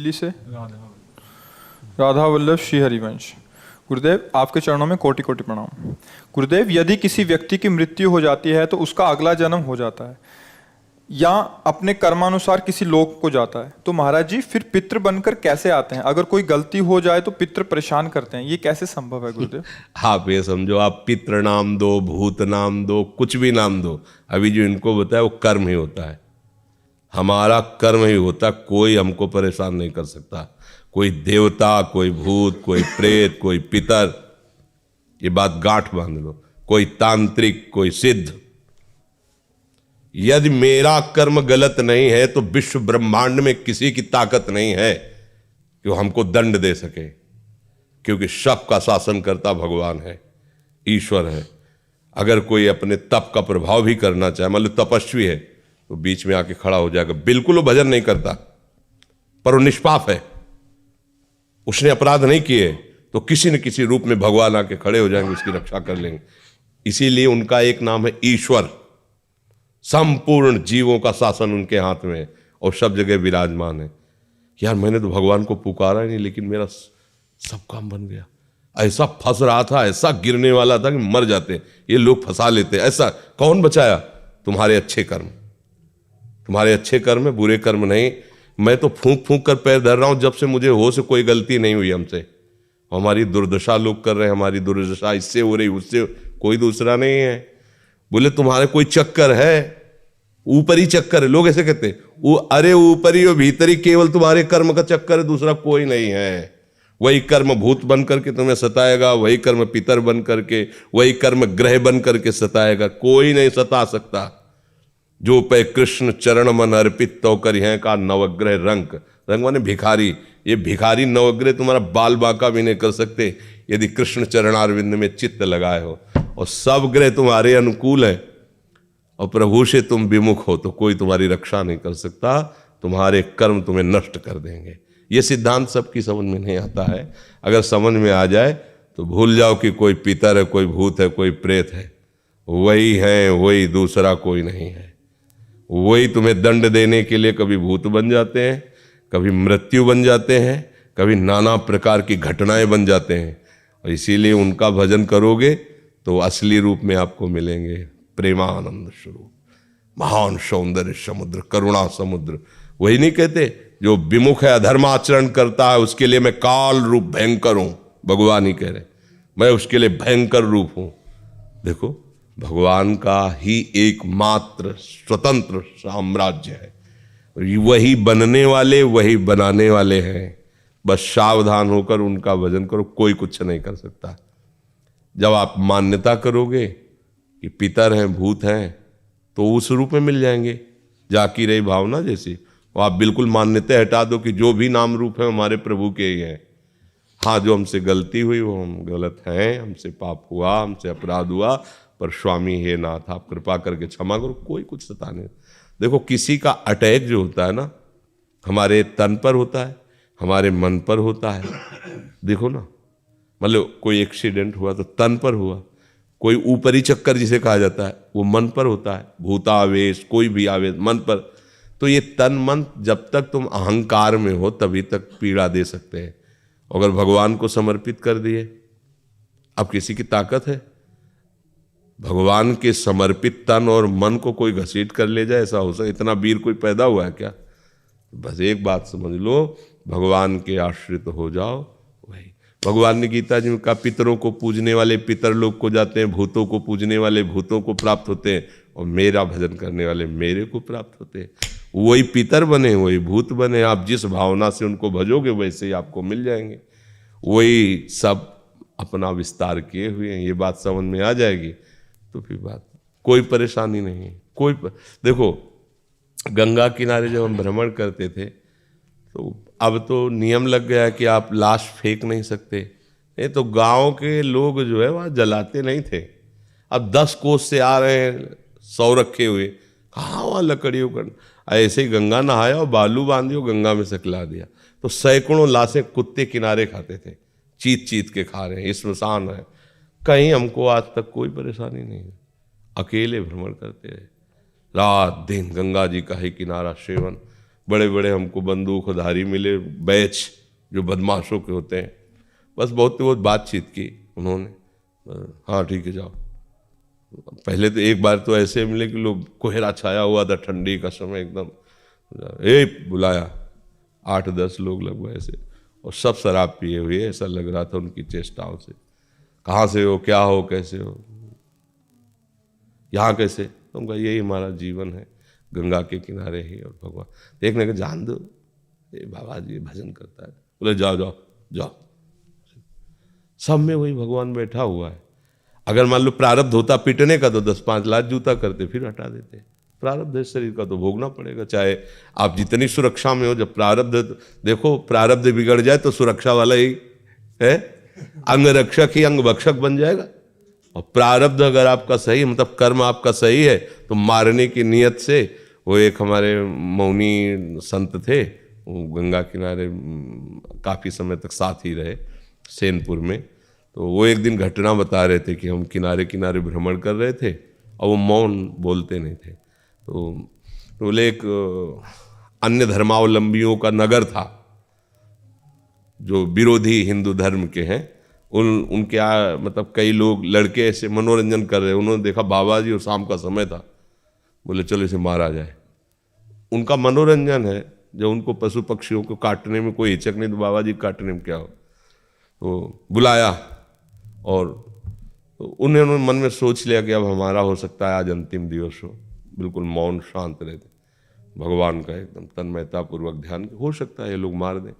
दिल्ली से राधा वल्लभ श्री हरिवंश। गुरुदेव, आपके चरणों में कोटि कोटि प्रणाम। गुरुदेव, यदि किसी व्यक्ति की मृत्यु हो जाती है तो उसका अगला जन्म हो जाता है या अपने कर्मानुसार किसी लोक को जाता है, तो महाराज जी फिर पितृ बनकर कैसे आते हैं? अगर कोई गलती हो जाए तो पितृ परेशान करते हैं, ये कैसे संभव है गुरुदेव? आप ये समझो, आप पितृ नाम दो, भूत नाम दो, कुछ भी नाम दो, अभी जो इनको बताया वो कर्म ही होता है। हमारा कर्म ही होता है, कोई हमको परेशान नहीं कर सकता। कोई देवता, कोई भूत, कोई प्रेत, कोई पितर, ये बात गांठ बांध लो, कोई तांत्रिक, कोई सिद्ध। यदि मेरा कर्म गलत नहीं है तो विश्व ब्रह्मांड में किसी की ताकत नहीं है कि वो हमको दंड दे सके, क्योंकि सबका शासन करता भगवान है, ईश्वर है। अगर कोई अपने तप का प्रभाव भी करना चाहे, मान लो तपस्वी है, तो बीच में आके खड़ा हो जाएगा। बिल्कुल वो भजन नहीं करता, पर वो निष्पाप है, उसने अपराध नहीं किए, तो किसी न किसी रूप में भगवान आके खड़े हो जाएंगे, उसकी रक्षा कर लेंगे। इसीलिए उनका एक नाम है ईश्वर। संपूर्ण जीवों का शासन उनके हाथ में है और सब जगह विराजमान है। यार, मैंने तो भगवान को पुकारा ही नहीं, लेकिन मेरा सब काम बन गया। ऐसा फंस रहा था, ऐसा गिरने वाला था कि मर जाते, ये लोग फंसा लेते। ऐसा कौन बचाया? तुम्हारे अच्छे कर्म, तुम्हारे अच्छे कर्म है, बुरे कर्म नहीं। मैं तो फूंक फूंक कर पैर धर रहा हूं, जब से मुझे होश से कोई गलती नहीं हुई हमसे। हमारी दुर्दशा लोग कर रहे हैं, हमारी दुर्दशा इससे हो रही, उससे, कोई दूसरा नहीं है। बोले तुम्हारे कोई चक्कर है, ऊपरी चक्कर है, लोग ऐसे कहते हैं। वो अरे ऊपरी और भीतरी, केवल तुम्हारे कर्म का चक्कर है, दूसरा कोई नहीं है। वही कर्म भूत बन करके तुम्हें सताएगा, वही कर्म पितर बन करके, वही कर्म ग्रह बन करके सताएगा, कोई नहीं सता सकता। जो पे कृष्ण चरण मन अर्पित तो करी है का नवग्रह रंग। रंग माने भिखारी। ये भिखारी नवग्रह तुम्हारा बाल बांका भी नहीं कर सकते यदि कृष्ण चरणारविंद में चित्त लगाए हो, और सब ग्रह तुम्हारे अनुकूल है और प्रभु से तुम विमुख हो, तो कोई तुम्हारी रक्षा नहीं कर सकता। तुम्हारे कर्म तुम्हें नष्ट कर देंगे। ये सिद्धांत सबकी समझ में नहीं आता है। अगर समझ में आ जाए तो भूल जाओ कि कोई पितर है, कोई भूत है, कोई प्रेत है। वही है, वही, दूसरा कोई नहीं है। वही तुम्हें दंड देने के लिए कभी भूत बन जाते हैं, कभी मृत्यु बन जाते हैं, कभी नाना प्रकार की घटनाएं बन जाते हैं। और इसीलिए उनका भजन करोगे तो असली रूप में आपको मिलेंगे। प्रेमानंद स्वरूप, महान सौंदर्य समुद्र, करुणा समुद्र। वही नहीं कहते, जो विमुख है, अधर्माचरण करता है, उसके लिए मैं काल रूप भयंकर हूं। भगवान ही कह रहे, मैं उसके लिए भयंकर रूप हूं। देखो, भगवान का ही एकमात्र स्वतंत्र साम्राज्य है। वही बनने वाले, वही बनाने वाले हैं। बस सावधान होकर उनका भजन करो, कोई कुछ नहीं कर सकता। जब आप मान्यता करोगे कि पितर हैं, भूत हैं, तो उस रूप में मिल जाएंगे। जाकी रही भावना जैसी, वो आप बिल्कुल मान्यता हटा दो कि जो भी नाम रूप है हमारे प्रभु के ही हैं। हाँ, जो हमसे गलती हुई वो हम गलत हैं, हमसे पाप हुआ, हमसे अपराध हुआ, पर स्वामी हे नाथ आप कृपा करके क्षमा करो, कोई कुछ सता नहीं। देखो, किसी का अटैक जो होता है ना, हमारे तन पर होता है, हमारे मन पर होता है। देखो ना, मतलब कोई एक्सीडेंट हुआ तो तन पर हुआ। कोई ऊपरी चक्कर जिसे कहा जाता है वो मन पर होता है। भूतावेश, कोई भी आवेश मन पर। तो ये तन मन, जब तक तुम अहंकार में हो तभी तक पीड़ा दे सकते हैं। अगर भगवान को समर्पित कर दिए, अब किसी की ताकत है? भगवान के समर्पित तन और मन को कोई घसीट कर ले जाए, ऐसा हो सकता? इतना वीर कोई पैदा हुआ है क्या? बस एक बात समझ लो, भगवान के आश्रित हो जाओ। वही भगवान ने गीता जी में कहा, पितरों को पूजने वाले पितर लोग को जाते हैं, भूतों को पूजने वाले भूतों को प्राप्त होते हैं, और मेरा भजन करने वाले मेरे को प्राप्त होते हैं। वही पितर बने, वही भूत बने, आप जिस भावना से उनको भजोगे वैसे ही आपको मिल जाएंगे। वही सब अपना विस्तार किए हुए हैं। ये बात समझ में आ जाएगी तो फिर बात, कोई परेशानी नहीं है। देखो, गंगा किनारे जब हम भ्रमण करते थे, तो अब तो नियम लग गया है कि आप लाश फेंक नहीं सकते। नहीं तो गांव के लोग जो है वहाँ जलाते नहीं थे। अब 10 कोस से आ रहे हैं, 100 रखे हुए, कहाँ वहाँ लकड़ियों का। ऐसे ही गंगा नहाया और बालू बांधियो, गंगा में सकला दिया, तो सैकड़ों लाशें कुत्ते किनारे खाते थे, चीत चीत के खा रहे हैं। स्मशान है। कहीं हमको आज तक कोई परेशानी नहीं है। अकेले भ्रमण करते रहे, रात दिन गंगा जी का ही किनारा सेवन। बड़े बड़े हमको बंदूकधारी मिले, बैच जो बदमाशों के होते हैं। बस बहुत बातचीत की उन्होंने, हाँ ठीक है जाओ। पहले तो एक बार तो ऐसे मिले कि लोग, कोहरा छाया हुआ था, ठंडी का समय एकदम, बुलाया 8-10 लोग लगभग ऐसे, और सब शराब पिए हुए, ऐसा लग रहा था उनकी चेष्टाओं से। कहाँ से हो, क्या हो, कैसे हो, यहाँ कैसे? तो उनका यही हमारा जीवन है, गंगा के किनारे ही, और भगवान देखने का जान दो, ये बाबा जी भजन करता है। बोले जाओ जाओ जाओ, सब में वही भगवान बैठा हुआ है। अगर मान लो प्रारब्ध होता पीटने का तो 10-5 लात जूता करते, फिर हटा देते। प्रारब्ध है शरीर का तो भोगना पड़ेगा, चाहे आप जितनी सुरक्षा में हो। जब प्रारब्ध, देखो प्रारब्ध बिगड़ जाए तो सुरक्षा वाला ही है, अंग रक्षक ही अंग भक्षक बन जाएगा। और प्रारब्ध अगर आपका सही, मतलब कर्म आपका सही है, तो मारने की नियत से, वो एक हमारे मौनी संत थे, वो गंगा किनारे काफ़ी समय तक साथ ही रहे सेनपुर में। तो वो एक दिन घटना बता रहे थे कि हम किनारे किनारे भ्रमण कर रहे थे और वो मौन बोलते नहीं थे। तो बोले एक अन्य धर्मावलंबियों का नगर था, जो विरोधी हिंदू धर्म के हैं, उनके मतलब कई लोग लड़के ऐसे मनोरंजन कर रहे। उन्होंने देखा बाबा जी, और शाम का समय था, बोले चलो इसे मारा जाए। उनका मनोरंजन है, जब उनको पशु पक्षियों को काटने में कोई हिचक नहीं, तो बाबा जी काटने में क्या हो। तो बुलाया, और तो उन्होंने मन में सोच लिया कि अब हमारा हो सकता है आज अंतिम दिवस हो। बिल्कुल मौन शांत रहते, भगवान का एकदम तन्मयता पूर्वक ध्यान, हो सकता है ये लोग मार दें।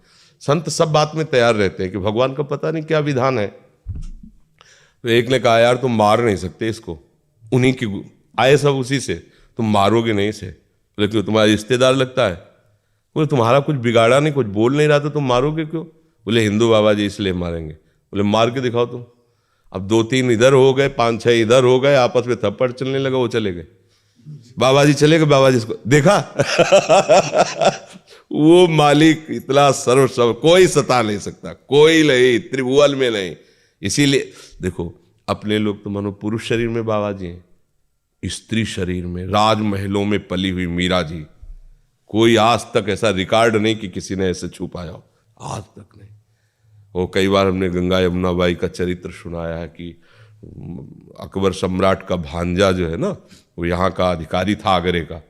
संत सब बात में तैयार रहते हैं कि भगवान का पता नहीं क्या विधान है। तो एक ने कहा यार तुम मार नहीं सकते इसको, उन्हीं की आए सब उसी से, तुम मारोगे नहीं इसे। बोले क्यों, तुम्हारा रिश्तेदार लगता है? बोले तुम्हारा कुछ बिगाड़ा नहीं, कुछ बोल नहीं रहा था, तुम मारोगे क्यों? बोले हिंदू बाबा जी इसलिए मारेंगे। बोले मार के दिखाओ तुम। अब 2-3 इधर हो गए, 5-6 इधर हो गए, आपस में थप्पड़ चलने लगा, वो चले गए। बाबा जी चले गए, बाबा जी इसको देखा वो मालिक इतना सर्व कोई सता नहीं सकता, कोई नहीं, त्रिभुवन में नहीं। इसीलिए देखो, अपने लोग तो मानो पुरुष शरीर में बाबा जी हैं, स्त्री शरीर में राजमहलों में पली हुई मीरा जी, कोई आज तक ऐसा रिकॉर्ड नहीं कि किसी ने ऐसे छू पाया हो, आज तक नहीं। वो कई बार हमने गंगा यमुना बाई का चरित्र सुनाया है कि अकबर सम्राट का भांजा जो है ना, वो यहाँ का अधिकारी था आगरे का,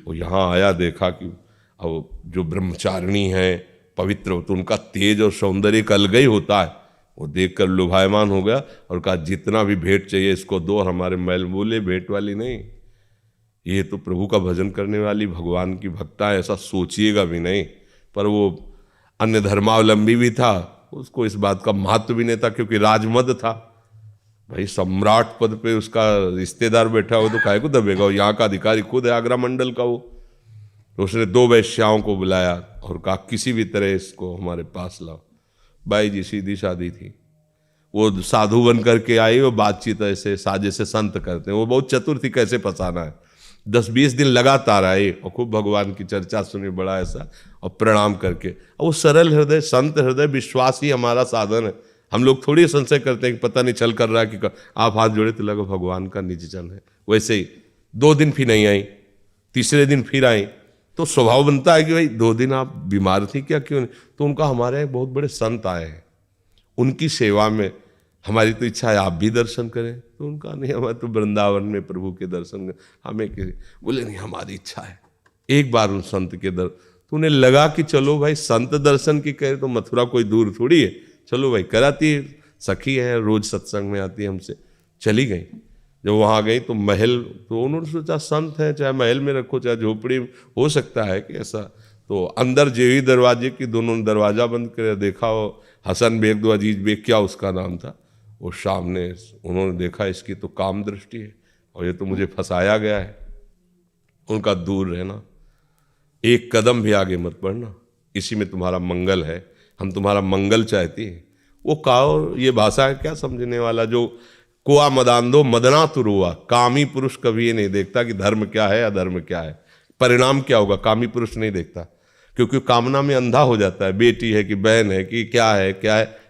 वो यहाँ आया, देखा कि अब जो ब्रह्मचारिणी है पवित्र, तो उनका तेज और सौंदर्य का अलग ही होता है। वो देखकर लुभायमान हो गया और कहा जितना भी भेंट चाहिए इसको दो, और हमारे मैल। बोले भेंट वाली नहीं, ये तो प्रभु का भजन करने वाली भगवान की भक्ता है, ऐसा सोचिएगा भी नहीं। पर वो अन्य धर्मावलंबी भी था, उसको इस बात का महत्व भी नहीं था, क्योंकि राजमद था भाई, सम्राट पद पे उसका रिश्तेदार बैठा हो तो काहे को दबेगा, यहाँ का अधिकारी खुद है आगरा मंडल का वो। तो उसने 2 वैश्याओं को बुलाया और कहा किसी भी तरह इसको हमारे पास लाओ। बाई जी सीधी सादी थी, वो साधु बन करके आई, वो बातचीत ऐसे साजे से संत करते हैं, वो बहुत चतुर थी कैसे फंसाना है। 10-20 दिन लगातार आए और खूब भगवान की चर्चा सुनी, बड़ा ऐसा, और प्रणाम करके। और वो सरल हृदय, संत हृदय, विश्वास ही हमारा साधन है। हम लोग थोड़ी संशय करते हैं कि पता नहीं चल कर रहा है कि आप हाथ जोड़े तो लगा भगवान का निज जन है। वैसे ही 2 दिन फिर नहीं आई, तीसरे दिन फिर आई, तो स्वभाव बनता है कि भाई 2 दिन आप बीमार थी क्या, क्यों नहीं? तो उनका हमारे यहाँ बहुत बड़े संत आए हैं, उनकी सेवा में हमारी तो इच्छा है आप भी दर्शन करें। तो उनका नहीं, हमारे तो वृंदावन में प्रभु के दर्शन, हमें बोले नहीं हमारी इच्छा है एक बार उन संत के तो उन्हें लगा कि चलो भाई संत दर्शन की कहे तो मथुरा कोई दूर थोड़ी है, चलो भाई कराती, सखी है, रोज सत्संग में आती है हमसे। चली गई, जब वहाँ गई तो महल, तो उन्होंने सोचा संत है, चाहे महल में रखो चाहे झोपड़ी, हो सकता है कि ऐसा। तो अंदर जेवी दरवाजे की दोनों ने दरवाजा बंद कर देखा, वो हसन बेग दो अजीज बेग क्या उसका नाम था, वो सामने उन्होंने देखा इसकी तो काम दृष्टि है और ये तो मुझे फंसाया गया है। उनका दूर रहना, एक कदम भी आगे मत बढ़ना, इसी में तुम्हारा मंगल है, हम तुम्हारा मंगल चाहती हैं। वो काओ, ये भाषा है क्या समझने वाला, जो कुआ मदान मदना तुरुआ, कामी पुरुष कभी ये नहीं देखता कि धर्म क्या है अधर्म क्या है, परिणाम क्या होगा, कामी पुरुष नहीं देखता, क्योंकि कामना में अंधा हो जाता है, बेटी है कि बहन है कि क्या है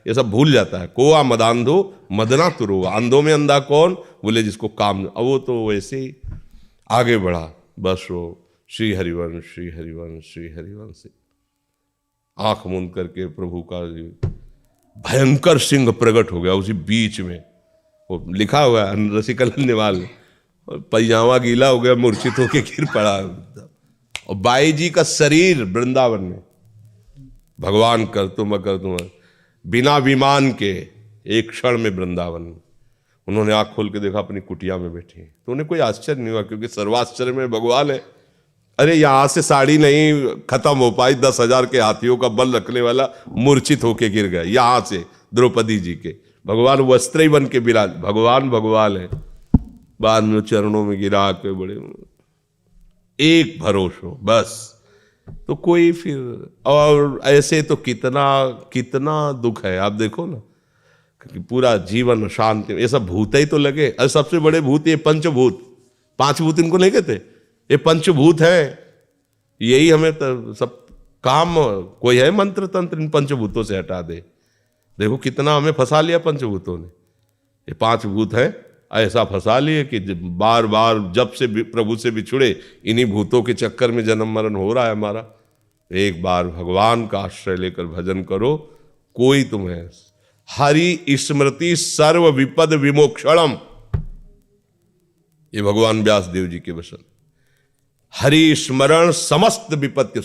ये सब भूल जाता है। कोआ मदांधो मदना तुरुआ, अंधों में अंधा कौन, बोले जिसको काम। अब वो तो वैसे ही आगे बढ़ा, बस वो श्री हरिवंश, श्री हरिवंश, श्री हरिवंश। आंख मूंद करके प्रभु का भयंकर सिंह प्रकट हो गया उसी बीच में। वो लिखा हुआ है रसिकल निवाल, पैजामा गीला हो गया, मूर्छित होके गिर पड़ा। और बाई जी का शरीर वृंदावन में, भगवान कर तुम बिना विमान के एक क्षण में वृंदावन में। उन्होंने आंख खोल के देखा अपनी कुटिया में बैठी, तो उन्हें कोई आश्चर्य नहीं हुआ, क्योंकि सर्वाश्चर्य में भगवान है। अरे यहां से साड़ी नहीं खत्म हो पाई, 10,000 के हाथियों का बल रखने वाला मूर्छित होके गिर गया। यहां से द्रौपदी जी के भगवान वस्त्र ही बन के विराज, भगवान भगवान है। बाद में चरणों में गिरा के बड़े एक भरोसा बस। तो कोई फिर, और ऐसे तो कितना कितना दुख है। आप देखो ना कि पूरा जीवन शांति, ये सब भूत ही तो लगे। अरे सबसे बड़े भूत ये पंचभूत, 5 भूत इनको नहीं कहते, ये पंचभूत है। यही हमें तो सब काम, कोई है मंत्र तंत्र इन पंचभूतों से हटा दे। देखो कितना हमें फंसा लिया पंचभूतों ने। ये 5 भूत है, ऐसा फंसा लिए कि बार बार जब से प्रभु से बिछुड़े इन्हीं भूतों के चक्कर में जन्म मरण हो रहा है हमारा। एक बार भगवान का आश्रय लेकर भजन करो, कोई तुम्हें हरि स्मृति सर्व विपद विमोक्षणम, ये भगवान व्यास देव जी के वचन। हरि स्मरण समस्त विपत्ति,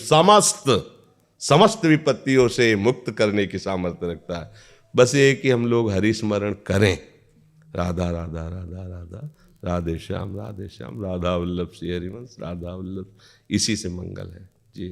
समस्त विपत्तियों से मुक्त करने की सामर्थ्य रखता है। बस ये कि हम लोग हरि स्मरण करें। राधा राधा राधा राधा, राधे श्याम राधे श्याम, राधा वल्लभ श्री हरिवंश, राधा वल्लभ। इसी से मंगल है जी।